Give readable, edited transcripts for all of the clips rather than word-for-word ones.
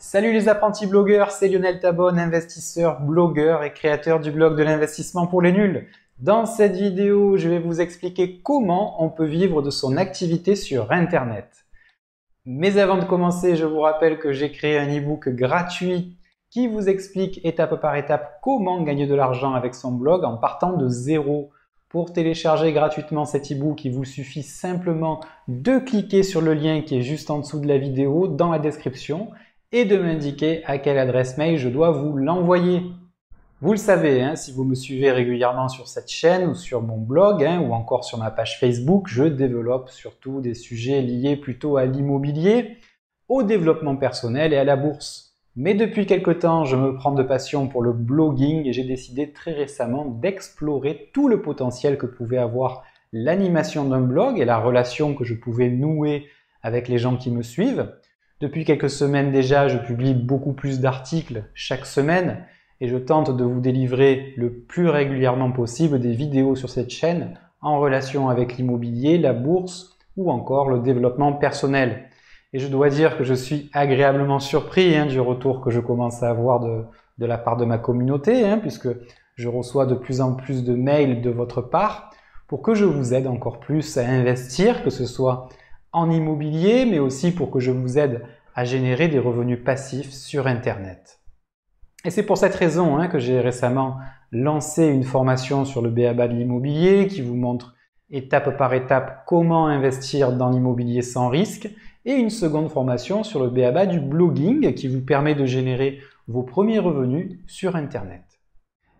Salut les apprentis blogueurs, c'est Lionel Tabonne, investisseur, blogueur et créateur du blog de l'investissement pour les nuls. Dans cette vidéo, je vais vous expliquer comment on peut vivre de son activité sur Internet. Mais avant de commencer, je vous rappelle que j'ai créé un e-book gratuit qui vous explique étape par étape comment gagner de l'argent avec son blog en partant de zéro. Pour télécharger gratuitement cet e-book, il vous suffit simplement de cliquer sur le lien qui est juste en dessous de la vidéo dans la description et de m'indiquer à quelle adresse mail je dois vous l'envoyer. Vous le savez, si vous me suivez régulièrement sur cette chaîne ou sur mon blog ou encore sur ma page Facebook, je développe surtout des sujets liés plutôt à l'immobilier, au développement personnel et à la bourse. Mais depuis quelque temps, je me prends de passion pour le blogging et j'ai décidé très récemment d'explorer tout le potentiel que pouvait avoir l'animation d'un blog et la relation que je pouvais nouer avec les gens qui me suivent. Depuis quelques semaines déjà, je publie beaucoup plus d'articles chaque semaine et je tente de vous délivrer le plus régulièrement possible des vidéos sur cette chaîne en relation avec l'immobilier, la bourse ou encore le développement personnel. Et je dois dire que je suis agréablement surpris du retour que je commence à avoir de la part de ma communauté, puisque je reçois de plus en plus de mails de votre part pour que je vous aide encore plus à investir, que ce soit en immobilier, mais aussi pour que je vous aide à générer des revenus passifs sur Internet. Et c'est pour cette raison que j'ai récemment lancé une formation sur le b.a.-ba de l'immobilier qui vous montre étape par étape comment investir dans l'immobilier sans risque et une seconde formation sur le b.a.-ba du blogging qui vous permet de générer vos premiers revenus sur Internet.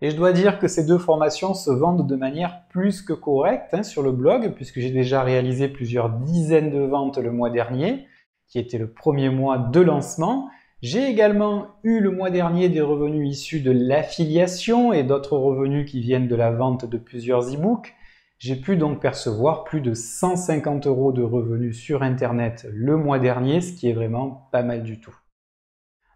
Et je dois dire que ces deux formations se vendent de manière plus que correcte sur le blog, puisque j'ai déjà réalisé plusieurs dizaines de ventes le mois dernier, qui était le premier mois de lancement. J'ai également eu le mois dernier des revenus issus de l'affiliation et d'autres revenus qui viennent de la vente de plusieurs e-books. J'ai pu donc percevoir plus de 150 € de revenus sur Internet le mois dernier, ce qui est vraiment pas mal du tout.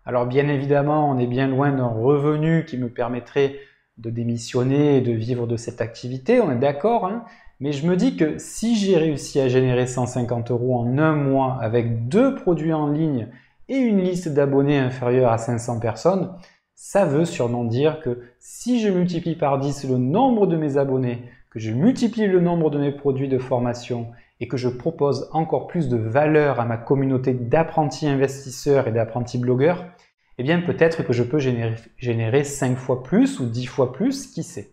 Alors bien évidemment, on est bien loin d'un revenu qui me permettrait de démissionner et de vivre de cette activité, on est d'accord, mais je me dis que si j'ai réussi à générer 150 € en un mois avec 2 produits en ligne et une liste d'abonnés inférieure à 500 personnes, ça veut sûrement dire que si je multiplie par 10 le nombre de mes abonnés, que je multiplie le nombre de mes produits de formation et que je propose encore plus de valeur à ma communauté d'apprentis investisseurs et d'apprentis blogueurs, eh bien peut-être que je peux générer 5 fois plus ou 10 fois plus, qui sait.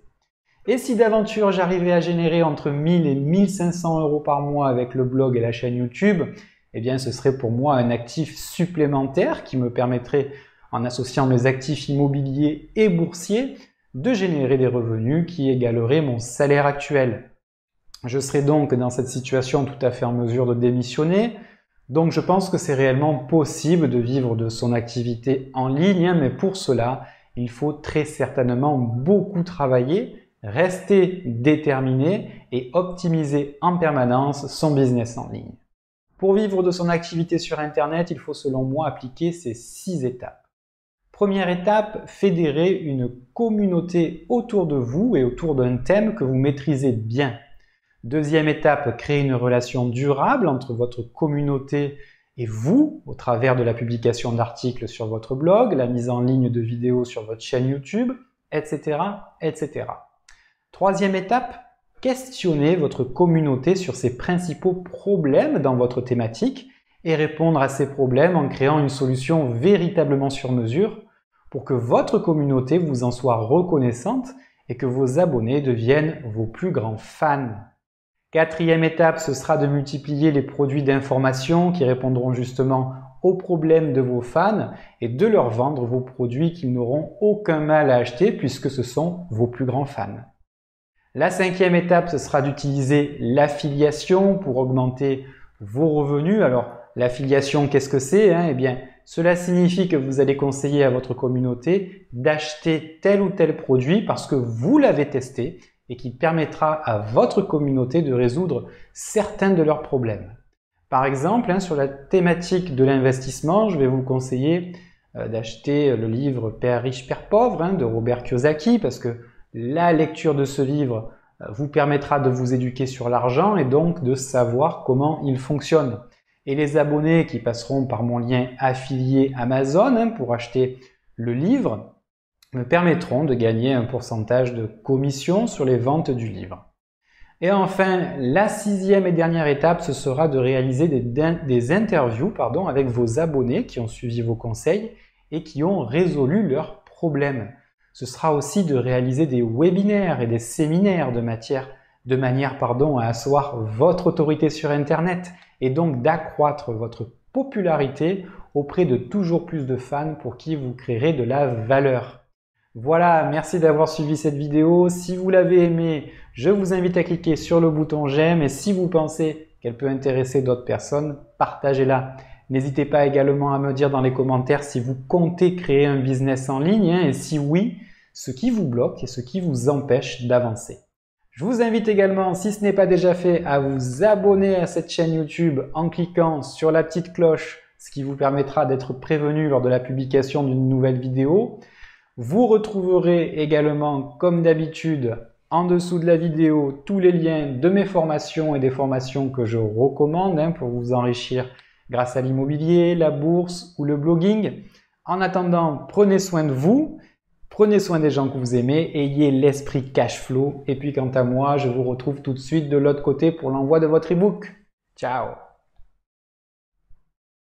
Et si d'aventure j'arrivais à générer entre 1000 et 1500 € par mois avec le blog et la chaîne YouTube, eh bien ce serait pour moi un actif supplémentaire qui me permettrait, en associant mes actifs immobiliers et boursiers, de générer des revenus qui égaleraient mon salaire actuel. Je serais donc dans cette situation tout à fait en mesure de démissionner. Donc je pense que c'est réellement possible de vivre de son activité en ligne, mais pour cela, il faut très certainement beaucoup travailler, rester déterminé et optimiser en permanence son business en ligne. Pour vivre de son activité sur Internet, il faut selon moi appliquer ces 6 étapes. Première étape, fédérer une communauté autour de vous et autour d'un thème que vous maîtrisez bien. Deuxième étape, créer une relation durable entre votre communauté et vous au travers de la publication d'articles sur votre blog, la mise en ligne de vidéos sur votre chaîne YouTube, etc., etc. Troisième étape, questionner votre communauté sur ses principaux problèmes dans votre thématique et répondre à ces problèmes en créant une solution véritablement sur mesure pour que votre communauté vous en soit reconnaissante et que vos abonnés deviennent vos plus grands fans. Quatrième étape, ce sera de multiplier les produits d'information qui répondront justement aux problèmes de vos fans et de leur vendre vos produits qu'ils n'auront aucun mal à acheter puisque ce sont vos plus grands fans. La cinquième étape, ce sera d'utiliser l'affiliation pour augmenter vos revenus. Alors, l'affiliation, qu'est-ce que c'est Eh bien, cela signifie que vous allez conseiller à votre communauté d'acheter tel ou tel produit parce que vous l'avez testé et qui permettra à votre communauté de résoudre certains de leurs problèmes. Par exemple, sur la thématique de l'investissement, je vais vous conseiller d'acheter le livre Père riche, Père pauvre de Robert Kiyosaki parce que la lecture de ce livre vous permettra de vous éduquer sur l'argent et donc de savoir comment il fonctionne. Et les abonnés qui passeront par mon lien affilié Amazon pour acheter le livre me permettront de gagner un pourcentage de commission sur les ventes du livre. Et enfin, la 6e et dernière étape, ce sera de réaliser des interviews avec vos abonnés qui ont suivi vos conseils et qui ont résolu leurs problèmes. Ce sera aussi de réaliser des webinaires et des séminaires de manière à asseoir votre autorité sur Internet et donc d'accroître votre popularité auprès de toujours plus de fans pour qui vous créerez de la valeur. Voilà, merci d'avoir suivi cette vidéo. Si vous l'avez aimée, je vous invite à cliquer sur le bouton j'aime et si vous pensez qu'elle peut intéresser d'autres personnes, partagez-la. N'hésitez pas également à me dire dans les commentaires si vous comptez créer un business en ligne et si oui, ce qui vous bloque et ce qui vous empêche d'avancer. Je vous invite également, si ce n'est pas déjà fait, à vous abonner à cette chaîne YouTube en cliquant sur la petite cloche, ce qui vous permettra d'être prévenu lors de la publication d'une nouvelle vidéo. Vous retrouverez également, comme d'habitude, en dessous de la vidéo, tous les liens de mes formations et des formations que je recommande pour vous enrichir grâce à l'immobilier, la bourse ou le blogging. En attendant, prenez soin de vous, prenez soin des gens que vous aimez, ayez l'esprit cash flow. Et puis quant à moi, je vous retrouve tout de suite de l'autre côté pour l'envoi de votre ebook. Ciao!